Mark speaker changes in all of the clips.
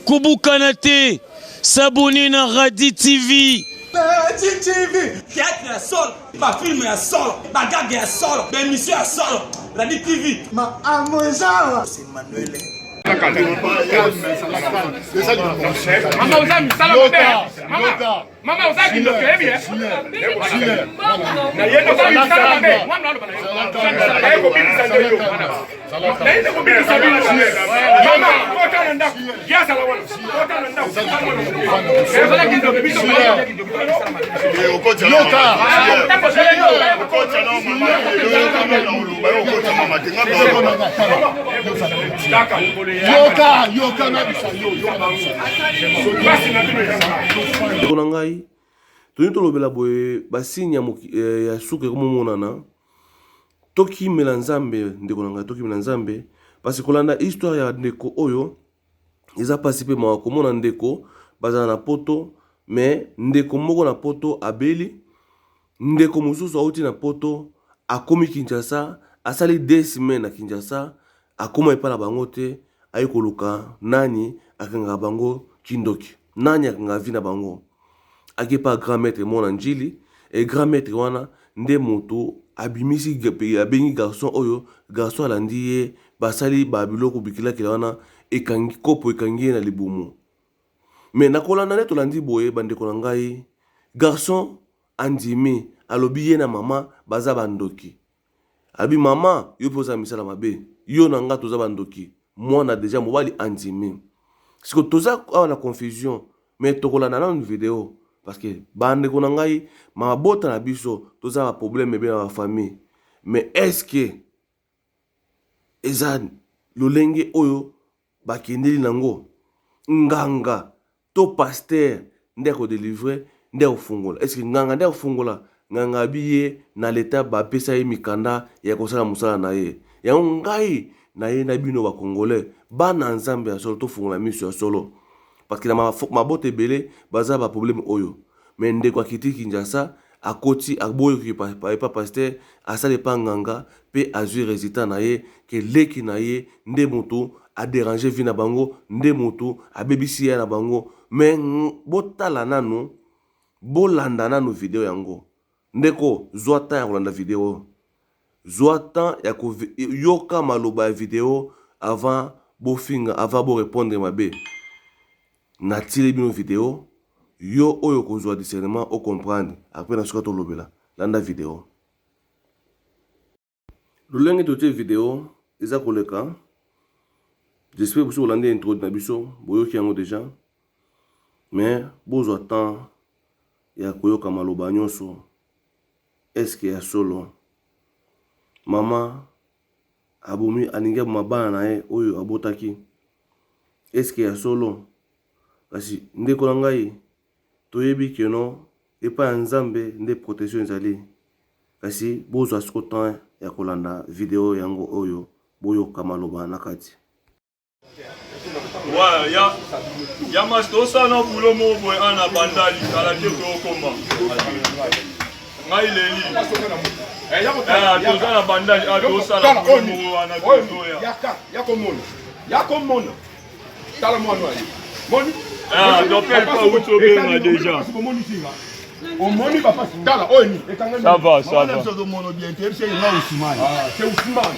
Speaker 1: Koubou Kanate, s'abonner à Radi TV.
Speaker 2: Théâtre à sol, ma film à sol, ma gag à sol, ma émission à sol, Radi TV. Ma amoisa, c'est Manuel.
Speaker 3: Mama uzaki ndo kebi eh. Na yendo kwa sana be. Na yendo kwa sana yo. Na yendo kwa sana yo. Mama kota nenda. Ya sala wana. Kota nenda. Sasa kindo biso kwa.
Speaker 4: Okocha. Yoka. Okocha na mama. Okocha mama tinga. Yoka na bisa yo.
Speaker 3: Basi na tuno.
Speaker 5: Toni tolobela boye basigne ya suke komo monana toki melanzambe ndeko nanga toki melanzambe parce que kolanda histoire ya ndeko oyo eza pasi pe mawa komona ndeko bazana na poto mais ndeko moko na poto abeli ndeko mosusu auti na poto akomi Kinshasa asali 2 semaines na Kinshasa akoma epa na bango te ayi koluka nani akanga bango kindoki nani akanga vi na bango ake pa grand maître mona njili et grand maître wana nde moto abimisi abengi garçon oyo garçon alandi ye basali ba biloko bikila kila wana ekangi kopo ekangi na libumu mais nakolanda ne tolandi boye bandeko na ngai garçon andimi alobi ye na mama baza bandoki abi mama yo poza misala mabe yo na nga toza bandoki mwana déjà mobali andimi siko toza na confusion mais tokolanda na une vidéo parce que bande konangai ma bota na biso toza ba problème be na famille mais est-ce que ezan lolenge oyo bakendeli nango nganga to pasteur ndeko délivrer ndeko fungola est-ce que nganga ndeko fungola nganga biye na l'état ba pesa ye mikanda ya kosala musala na ye ya ngai na ye na bino ba congolais bana nzambe ya solo to fungola miso ya solo parce que na ma bote belé baza ba problème oyo mais ndeko akiti Kinshasa akoti aboyo ki pa pasteur asale pa nganga pe azui résultat na ye ke leki na ye nde moto a déranger vi na bango nde moto a bebisi ya na bango mais botala nanu bolanda nanu video yango ndeko zwata ya kolanda video zwata ya ko yoka maloba ya video avant bofinga avant bo répondre mabe na tire bino vidéo yo oyo kozwa discernement o comprendre après na suka to lobela landa vidéo lolenge to te vidéo eza koleka j'espère que vous landé intro na biso boyo ki yango déjà mais bozwa temps ya koyoka maloba nyonso est-ce que ya solo mama abomi aninga mabana na ye oyo abotaki est-ce que ya solo kasi ndeko na ngai toyebi keno epa ya nzambe nde protection ezali kasi bozwa siko temps ya kolanda video yango oyo boyoka maloba na kati
Speaker 4: Ouais, ya mastosa na bulo mo boy ana bandali kala te ko koma ngai leli toza na bandali tosa na bulo mo ana toya
Speaker 3: yakomona tala mwana wayi moni
Speaker 4: doppel pas où tu es déjà.
Speaker 3: On moni papa tala oni
Speaker 4: Ça va, ça va.
Speaker 3: C'est Ousmane.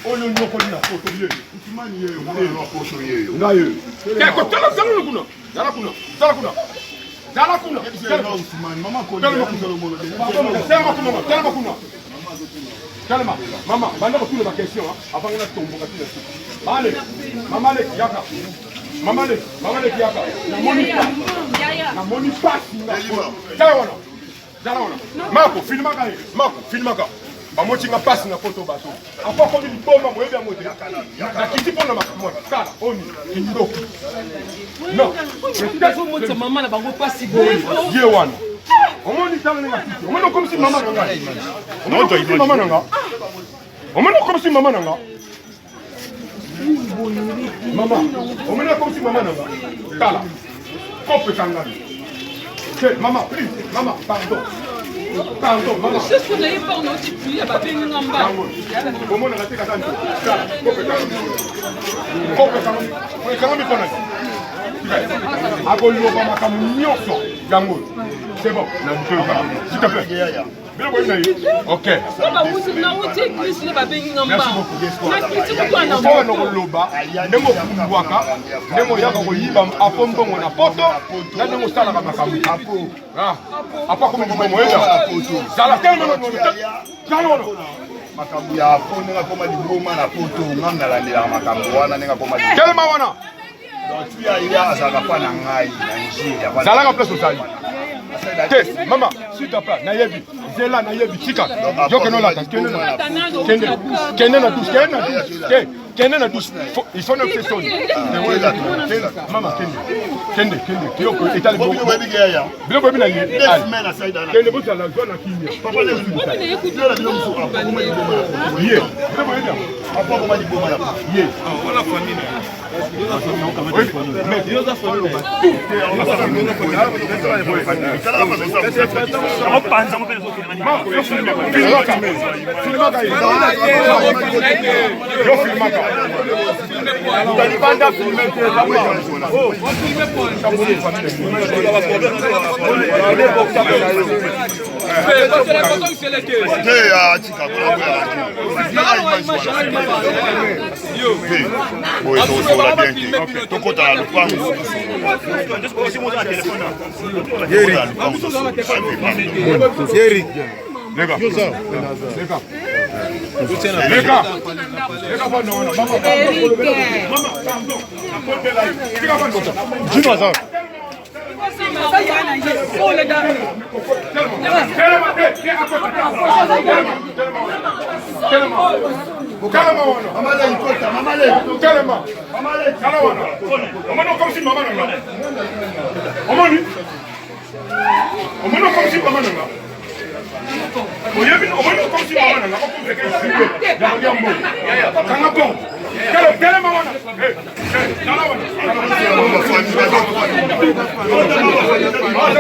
Speaker 3: On le nyoko na photo lieu. Ousmane yeye, on a photo yeye. Ngayo. Ko tala tala kuna. Tala kuna. Tala kuna. Tala kuna. Tala Ousmane. Mama ko tala kuna. Tala kuna. Calma, maman, banda ko tula ba question avant on a tombo ka tula. Allez, maman le yaka. Maman le yaka. Na moni pas. Jala wana. Mako filma ka. Ba moti nga passe na photo bato. Apa ko ni bomba mo yeba moti. Na kiti pona mako. Kala, oni, kindo. Non.
Speaker 1: Faut montrer maman na bango passe boy.
Speaker 3: Ye wana. Omoni tala nga kiti. Omoni comme si maman nga. Omoni comme si maman nga. Omoni comme si maman nga. Maman, omoni comme si maman nga. Kala. Kope kangani. Maman, please, maman, pardon. Pardon, maman.
Speaker 6: C'est ce qu'on a eu par nos petits filles, à Babé Namba.
Speaker 3: Comment on a raté Kazan? C'est bon, s'il te plaît. Ok. Merci maman, s'il te plaît, Nayebi, Zela, Nayebi, Chika, Yokeno Lata, Kenen na douche, Kenen na douche, il faut ne faire sonner. Maman, Kende, Yoko, et t'as le bon. Bien, bien, bien, Kende, vous allez la zone à Kini. Papa, les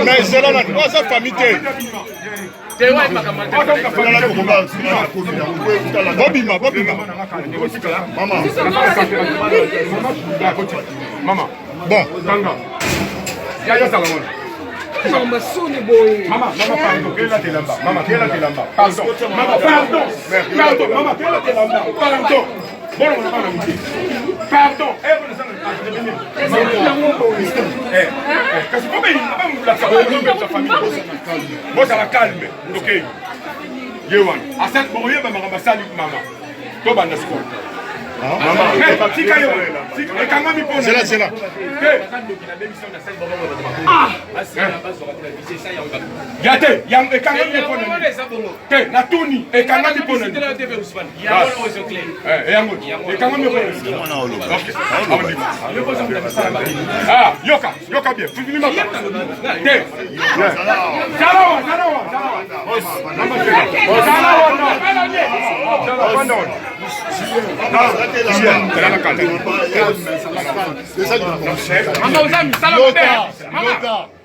Speaker 3: mais c'est là, sa famille. Maman, bon, Yaya Salomon. Maman, pardon, quelle est la télamba? Maman, quelle est la télamba? Pardon, maman, pardon, maman, quelle est la télamba? Pardon, bon, pardon, bon, ça va calme, ok. Yewan, à cette période, maman, c'est là. Yate, yam e kanga mi pona. Ke na tuni e kanga mi pona. Yango. E kanga mi pona. Ah, yoka bien. Fini ma. Te. Salawa.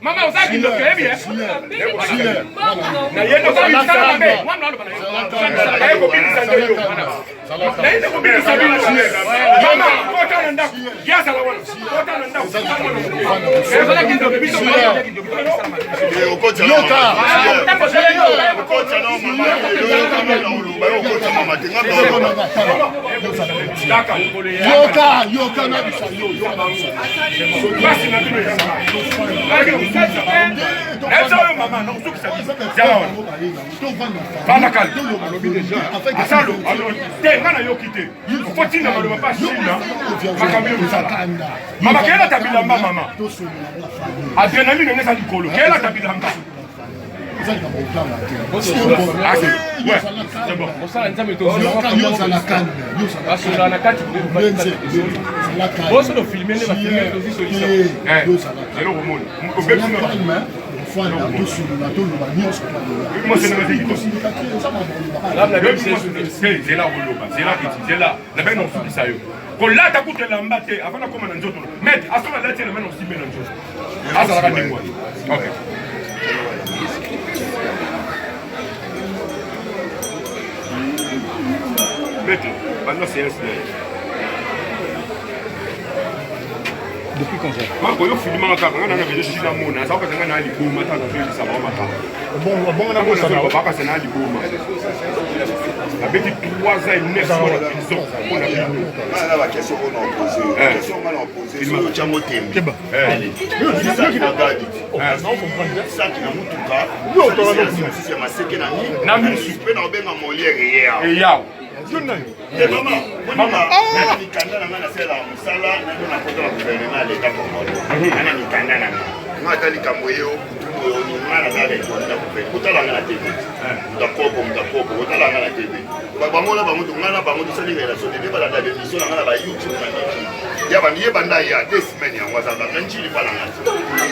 Speaker 3: Maman, vous avez dit que bien. Mama, quelle est ta bilamba, maman? Adrénaline, on est à l'icolo. Quelle est ta bilamba? Ouais, c'est bon. Maître, maintenant c'est un signe.
Speaker 7: Depuis quand ça?
Speaker 3: Marco, il faut filmer un cas. On a vu juste la mona. Ça va pas être un alibo. Maintenant, on a ça va matin.
Speaker 7: Bon, on a ça.
Speaker 3: On va pas passer un alibo. Avec 3 ans et 9 mois de prison. On a vu.
Speaker 8: Là, la question qu'on a posée. La question qu'on a posée. C'est le Tchamo Tembi. C'est ça qui m'a gardé. Ça qui n'a pas tout cas. C'est ma séquelle amie. Je suis dans le Molière hier.
Speaker 3: Et Yao.
Speaker 8: Et maman, on mikanda na ngana sela musala na na koto na gouvernement l'État congolais. Na mikanda na ngana tali kamoyo ni ngana na le konda ko kutala ngana TV. Ndakoko kutala ngana TV. Bangola bango ngana bango sali ngela so de bala da émission ngana ba YouTube na ni. Ya ba ni banda ya 2 semaines ya ngwaza ba nchili bala ngana.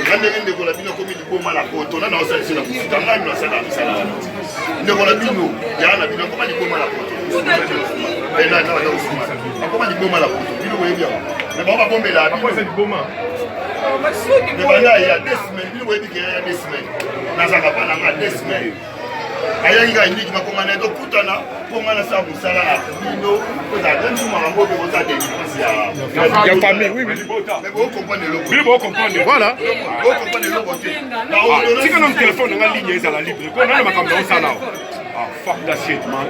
Speaker 8: Ngande ngende ko la bino komi liboma la koto na osali sila kusika ngani no sala misala. Ndeko la bino ya na bino koma liboma la koto. Et là, comment il bombe la photo? Il voyait bien. Mais bon, on va bomber là. Pourquoi c'est du bombe? Mais voilà, il y a 2 semaines. Il voyait qu'il y a 2 semaines. Nazaka pas dans 2 semaines. Aya inga indi qui m'a commandé de Koutana pour m'en faire un salaire à Bino. Vous avez même si ma maman vous a dit
Speaker 7: il y a famille, oui.
Speaker 8: Mais vous comprenez le
Speaker 3: Oui, vous comprenez. Voilà.
Speaker 8: Vous comprenez le côté.
Speaker 3: Si on a un téléphone, on a une ligne, ça la libre. On a ma caméra, ça là. Ah, fuck that shit, man.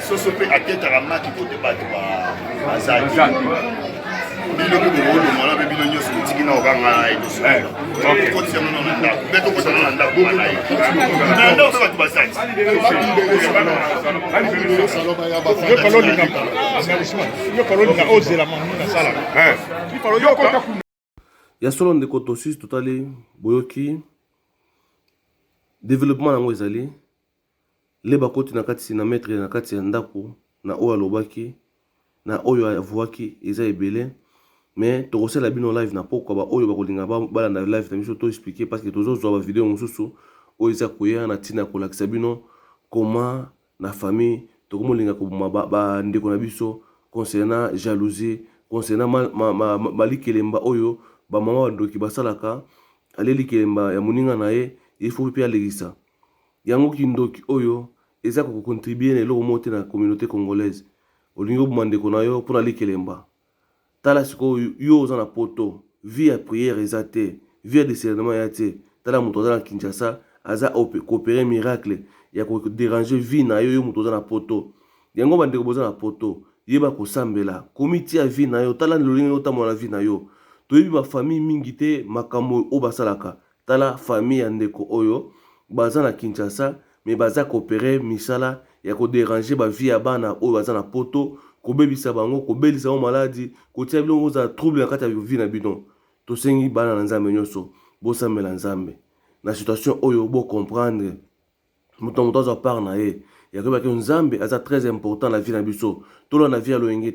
Speaker 8: Sosope aketaka maki kote bato bazaki bino bibolo mwana be bino nyonso otiki na okanga edoso kotisema na ndako mpe tokotana na ndako wana na ndako mpe bato basaki
Speaker 5: ya solo ndeko tosusi totali boyoki développement nango ezali le bakoti na kati na maître na kati ya ndako na oyo alobaki na oyo avwaki eza ebele mais tokosala bino live na pokwa ba oyo bakolinga balanda live na biso to expliquer parce que tozozwa ba vidéo mosusu oyo eza koya na ntina kolakisa bino comment na famille tokomolinga koboma bandeko na biso concernant jalousie concernant malikelemba oyo bamama bandoki basalaka alelikelemba ya moninga na ye il faut pe alekisa yango kindoki oyo eza ko contribuer na eloko mote na communauté congolaise olingi oboma ndeko na yo mpona likelemba tala siko yo oza na poto vie ya prière eza te vie ya discernement ya te tala moto aza na Kinshasa aza coopérer miracle ya kodéranger vie na yo moto aza na poto yango bandeko boza na poto yeba kosambela komiti ya vie na yo tala lolingi otambola na vie na yo toyebi bafamille mingi te makambo oyo basalaka tala famille ya ndeko oyo baza na Kinshasa mais baza coopérer misala ya kodéranger ba vie ya bana oyo baza na poto kobebisa bango kobelisa bango maladi kotia bilongo za trouble na kati ya vie na bino tosengi bana na nzambe nyonso bosambela nzambe na situation oyo bo comprendre moto azwa part na ye ya koyeba ke nzambe aza très important na vie na biso tola na vie ya loyenge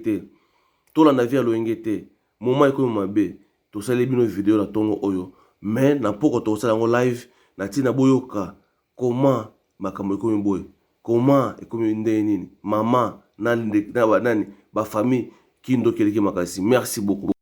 Speaker 5: te moma ekomi mabe tosali bino video na tongo oyo mais na poko tokosala yango live na ntina boyoka comment makambo ekomi boye comment ekomi ndenge nini mama nani bafamille kindokeleki makasi merci beaucoup.